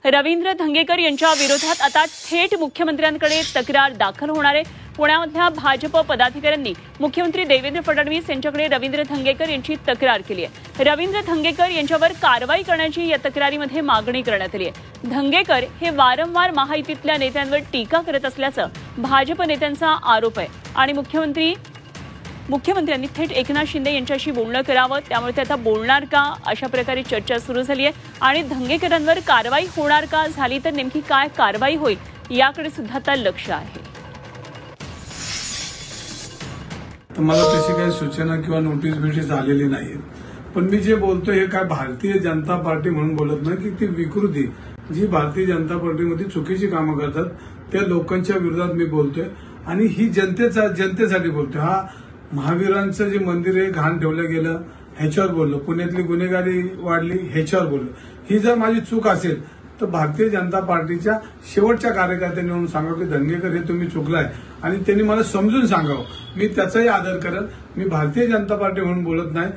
रवींद्र धंगेकर यांच्या विरोधात आता थेट मुख्यमंत्र्यांकडे तक्रार दाखल होणार आहे। पुण्यामधल्या भाजप पदाधिकाऱ्यांनी मुख्यमंत्री देवेंद्र फडणवीस यांच्याकडे रवींद्र धंगेकर यांची तक्रार केली आहे। रवींद्र धंगेकर यांच्यावर कारवाई करण्याची या तक्रारीमध्ये मागणी करण्यात आली आहे। धंगेकर हे वारंवार महायुतीतल्या नेत्यांवर टीका करत असल्याचं भाजप नेत्यांचा आरोप आहे आणि मुख्यमंत्र्यांनी थेट एकनाथ शिंदे यांच्याशी बोलणं करावं, त्यामुळे ते आता बोलणार का अशा प्रकारे चर्चा सुरू झाली आहे आणि धंगेकरांवर कारवाई होणार का, झाली तर नेमकी काय कारवाई होईल याकडे सुद्धा आता लक्ष आहे। मला तशी काही सूचना किंवा नोटीस बिटीस आलेली नाही, पण मी जे बोलतोय हे काय भारतीय जनता पार्टी म्हणून बोलत नाही की ती विकृती जी भारतीय जनता पार्टीमध्ये चुकीची कामं करतात त्या लोकांच्या विरोधात मी बोलतोय आणि ही जनतेसाठी बोलतोय। हा महावीरांचं जे मंदिर आहे घाण ठेवलं गेलं ह्याच्यावर बोललो, पुण्यातली गुन्हेगारी वाढली ह्याच्यावर बोललो। ही जर माझी चूक असेल तर भारतीय जनता पार्टीच्या शेवटच्या कार्यकर्त्यांनी म्हणून सांगावं की धंगेकर हे तुम्ही चुकलाय आणि त्यांनी मला समजून सांगावं, मी त्याचाही आदर करेन। मी भारतीय जनता पार्टी म्हणून बोलत नाही।